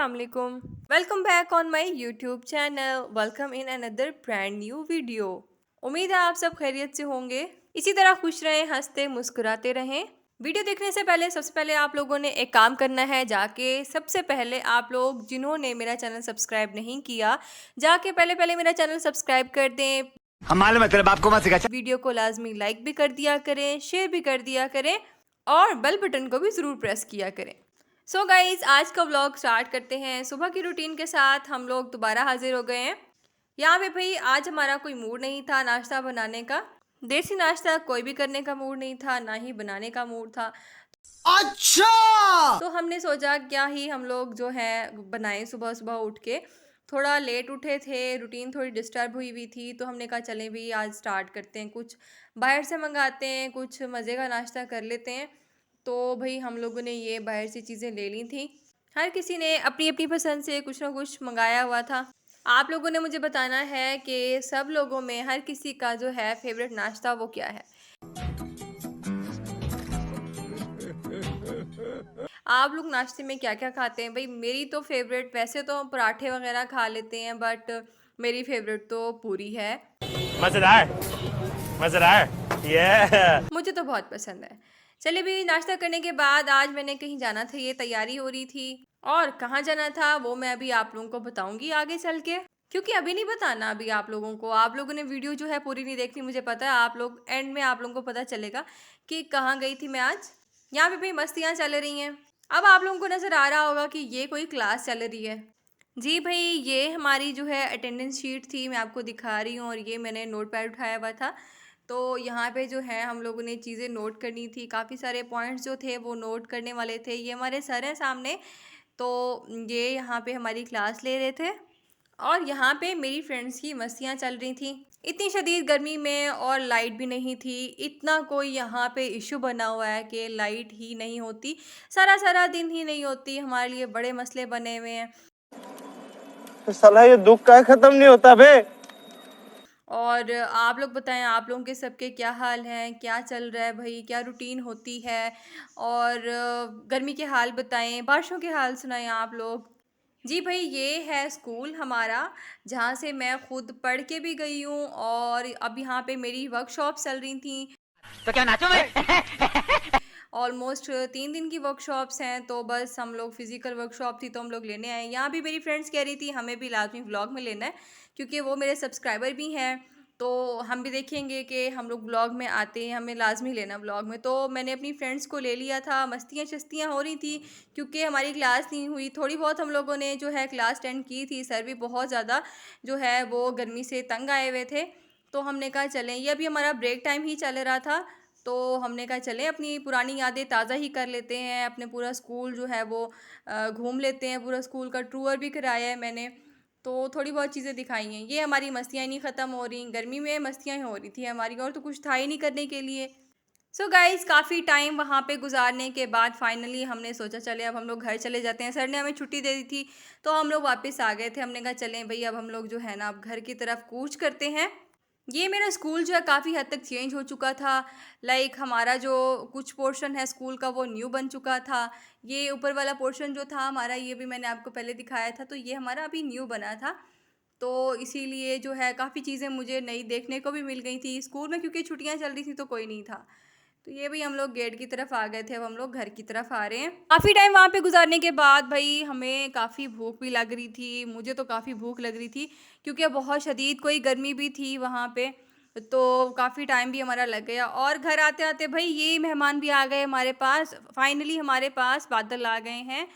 Assalamualaikum. Welcome back on my YouTube channel. Welcome in another brand new video. उम्मीद है आप सब खैरियत से होंगे। इसी तरह खुश रहें, हंसते मुस्कुराते रहें। वीडियो देखने से पहले सबसे पहले आप लोगों ने एक काम करना है, जाके सबसे पहले आप लोग जिन्होंने मेरा चैनल सब्सक्राइब नहीं किया, जाके पहले पहले मेरा चैनल सब्सक्राइब कर दें। हमारे मतलब आपको मत सिखा। वीडियो को लाजमी लाइक भी कर दिया करें, शेयर भी कर दिया करें और बेल बटन को भी ज़रूर प्रेस किया करें। सो गाइज़, आज का व्लॉग स्टार्ट करते हैं। सुबह की रूटीन के साथ हम लोग दोबारा हाजिर हो गए हैं। यहाँ पे भाई आज हमारा कोई मूड नहीं था नाश्ता बनाने का। देसी नाश्ता कोई भी करने का मूड नहीं था, ना ही बनाने का मूड था। अच्छा, तो हमने सोचा क्या ही हम लोग जो है बनाएं। सुबह सुबह उठ के थोड़ा लेट उठे थे, रूटीन थोड़ी डिस्टर्ब हुई हुई थी, तो हमने कहा चलें भी आज स्टार्ट करते हैं, कुछ बाहर से मंगाते हैं, कुछ मज़े का नाश्ता कर लेते हैं। तो भाई हम लोगों ने ये बाहर से चीज़ें ले ली थी। हर किसी ने अपनी अपनी पसंद से कुछ ना कुछ मंगाया हुआ था। आप लोगों ने मुझे बताना है कि सब लोगों में हर किसी का जो है फेवरेट नाश्ता वो क्या है। आप लोग नाश्ते में क्या क्या खाते हैं? भाई मेरी तो फेवरेट, वैसे तो पराठे वगैरह खा लेते हैं, बट मेरी फेवरेट तो पूरी है। मजेदार मजेदार ये। मुझे तो बहुत पसंद है। चलिए भी नाश्ता करने के बाद आज मैंने कहीं जाना था, ये तैयारी हो रही थी। और कहाँ जाना था वो मैं अभी आप लोगों को बताऊंगी आगे चल के, क्योंकि अभी नहीं बताना अभी आप लोगों को। आप लोगों ने वीडियो जो है पूरी नहीं देखनी, मुझे पता है। आप लोग एंड में आप लोगों को पता चलेगा कि कहाँ गई थी मैं आज। यहाँ पे भी मस्तियाँ चल रही हैं। अब आप लोगों को नज़र आ रहा होगा कि ये कोई क्लास चल रही है। जी भाई, ये हमारी जो है अटेंडेंस शीट थी, मैं आपको दिखा रही हूँ। और ये मैंने नोट पैड उठाया हुआ था, तो यहाँ पे जो है हम लोगों ने चीज़ें नोट करनी थी। काफ़ी सारे पॉइंट्स जो थे वो नोट करने वाले थे। ये हमारे सर हैं सामने, तो ये यहाँ पे हमारी क्लास ले रहे थे। और यहाँ पे मेरी फ्रेंड्स की मस्तियाँ चल रही थी। इतनी शदीद गर्मी में, और लाइट भी नहीं थी। इतना कोई यहाँ पे इशू बना हुआ है कि लाइट ही नहीं होती, सारा सारा दिन ही नहीं होती। हमारे लिए बड़े मसले बने हुए हैं। साला ये दुख का खत्म नहीं होता बे। और आप लोग बताएं, आप लोगों के सबके क्या हाल हैं, क्या चल रहा है भाई, क्या रूटीन होती है। और गर्मी के हाल बताएं, बारिशों के हाल सुनाएं आप लोग। जी भाई, ये है स्कूल हमारा, जहाँ से मैं खुद पढ़ के भी गई हूँ। और अब यहाँ पे मेरी वर्कशॉप चल रही थी। तो क्या नाचो मैं? ऑलमोस्ट 3 दिन की वर्कशॉप्स हैं, तो बस हम लोग फिज़िकल वर्कशॉप थी तो हम लोग लेने आए। यहाँ भी मेरी फ्रेंड्स कह रही थी हमें भी लाजमी व्लॉग में लेना है, क्योंकि वो मेरे सब्सक्राइबर भी हैं। तो हम भी देखेंगे कि हम लोग व्लॉग में आते हैं, हमें लाजमी लेना व्लॉग में। तो मैंने अपनी फ्रेंड्स को ले लिया था। मस्तियाँ शस्तियाँ हो रही थी, क्योंकि हमारी क्लास नहीं हुई। थोड़ी बहुत हम लोगों ने जो है क्लास अटेंड की थी। सर भी बहुत ज़्यादा जो है वो गर्मी से तंग आए हुए थे। तो हमने कहा चलें, ये अभी हमारा ब्रेक टाइम ही चल रहा था, तो हमने कहा चलें अपनी पुरानी यादें ताज़ा ही कर लेते हैं। अपने पूरा स्कूल जो है वो घूम लेते हैं। पूरा स्कूल का टूर भी कराया है मैंने, तो थोड़ी बहुत चीज़ें दिखाई हैं। ये हमारी मस्तियाँ नहीं ख़त्म हो रही, गर्मी में मस्तियाँ ही हो रही थी हमारी, और तो कुछ था ही नहीं करने के लिए। सो गाइज़, काफ़ी टाइम वहाँ पे गुजारने के बाद फाइनली हमने सोचा चले अब हम लोग घर चले जाते हैं। सर ने हमें छुट्टी दे दी थी, तो हम लोग वापस आ गए थे। हमने कहा चलें भाई, अब हम लोग जो है ना अब घर की तरफ कूच करते हैं। ये मेरा स्कूल जो है काफ़ी हद तक चेंज हो चुका था। लाइक हमारा जो कुछ पोर्शन है स्कूल का वो न्यू बन चुका था। ये ऊपर वाला पोर्शन जो था हमारा, ये भी मैंने आपको पहले दिखाया था, तो ये हमारा अभी न्यू बना था। तो इसीलिए जो है काफ़ी चीज़ें मुझे नई देखने को भी मिल गई थी स्कूल में, क्योंकि छुट्टियां चल रही थी तो कोई नहीं था। तो ये भी हम लोग गेट की तरफ आ गए थे, अब हम लोग घर की तरफ आ रहे हैं। काफ़ी टाइम वहाँ पे गुजारने के बाद भाई हमें काफ़ी भूख भी लग रही थी। मुझे तो काफ़ी भूख लग रही थी, क्योंकि बहुत शदीद कोई गर्मी भी थी वहाँ पे। तो काफ़ी टाइम भी हमारा लग गया। और घर आते आते भाई ये मेहमान भी आ गए हमारे पास। फाइनली हमारे पास बादल आ गए हैं,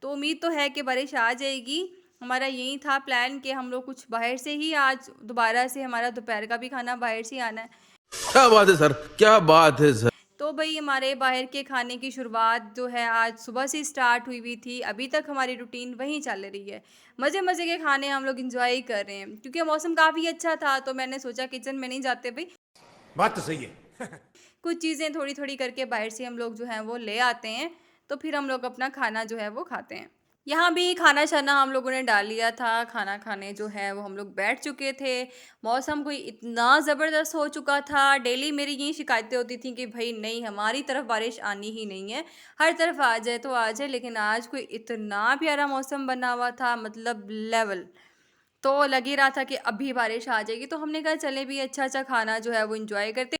तो उम्मीद तो है कि बारिश आ जाएगी। हमारा यही था प्लान कि हम लोग कुछ बाहर से ही आज दोबारा से, हमारा दोपहर का भी खाना बाहर से ही आना है। क्या बात है सर, क्या बात है सर। तो भाई हमारे बाहर के खाने की शुरुआत जो है आज सुबह से स्टार्ट हुई हुई थी। अभी तक हमारी रूटीन वहीं चल रही है। मज़े मज़े के खाने हम लोग इंजॉय कर रहे हैं, क्योंकि मौसम काफ़ी अच्छा था। तो मैंने सोचा किचन में नहीं जाते भाई, बात तो सही है। कुछ चीज़ें थोड़ी थोड़ी करके बाहर से हम लोग जो है वो ले आते हैं, तो फिर हम लोग अपना खाना जो है वो खाते हैं। यहाँ भी खाना शाना हम लोगों ने डाल लिया था, खाना खाने जो है वो हम लोग बैठ चुके थे। मौसम कोई इतना ज़बरदस्त हो चुका था, डेली मेरी यही शिकायतें होती थी कि भई नहीं हमारी तरफ बारिश आनी ही नहीं है, हर तरफ आ जाए तो आ जाए, लेकिन आज कोई इतना प्यारा मौसम बना हुआ था, मतलब लेवल। तो लग ही रहा था कि अभी बारिश आ जाएगी, तो हमने कहा चलें भी अच्छा-अच्छा खाना जो है वो एन्जॉय करते।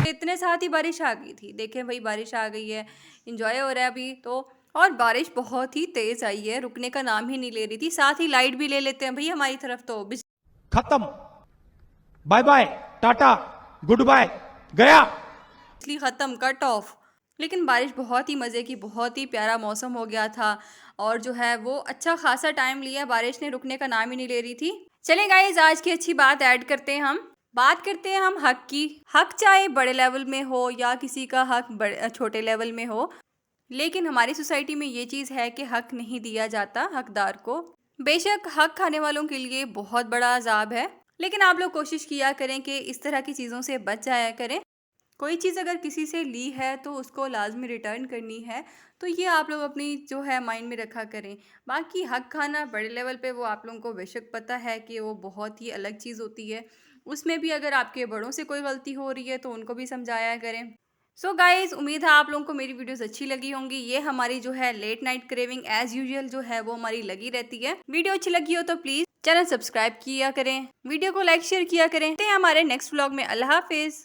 इतने साथ ही बारिश आ गई थी। देखें भाई बारिश आ गई है, एन्जॉय हो रहा है अभी तो। और बारिश बहुत ही तेज़ आई है, रुकने का नाम ही नहीं ले रही थी। साथ ही लाइट भी ले लेते हैं भई हमारी तरफ तो। खत्म, bye bye, tata, goodbye, गया। बिजली ख़त्म, कट ऑफ। लेकिन बारिश बहुत ही मज़े की, बहुत ही प्यारा मौसम हो गया था और जो है वो अच्छा खासा टाइम लिया, बारिश ने रुकने का नाम ही नहीं ले रही थी। चलें गाइज़, आज की अच्छी बात ऐड करते हैं हम। बात करते हैं हम हक की। हक चाहे बड़े लेवल में हो या किसी का हक बड़े छोटे लेवल में हो, लेकिन हमारी सोसाइटी में ये चीज़ है कि हक नहीं दिया जाता हकदार को। बेशक हक खाने वालों के लिए बहुत बड़ा अजाब है, लेकिन आप लोग कोशिश किया करें कि इस तरह की चीज़ों से बच जाया करें। कोई चीज़ अगर किसी से ली है तो उसको लाजमी रिटर्न करनी है, तो ये आप लोग अपनी जो है माइंड में रखा करें। बाकी हक खाना बड़े लेवल पे वो आप लोगों को बेशक पता है कि वो बहुत ही अलग चीज़ होती है। उसमें भी अगर आपके बड़ों से कोई गलती हो रही है तो उनको भी समझाया करें। सो गाइज़, उम्मीद है आप लोगों को मेरी वीडियोस अच्छी लगी होंगी। ये हमारी जो है late night craving as usual जो है वो हमारी लगी रहती है। वीडियो अच्छी लगी हो तो प्लीज़ चैनल सब्सक्राइब किया करें, वीडियो को लाइक शेयर किया करें। मिलते हैं हमारे नेक्स्ट व्लॉग में। अल्लाह हाफिज़।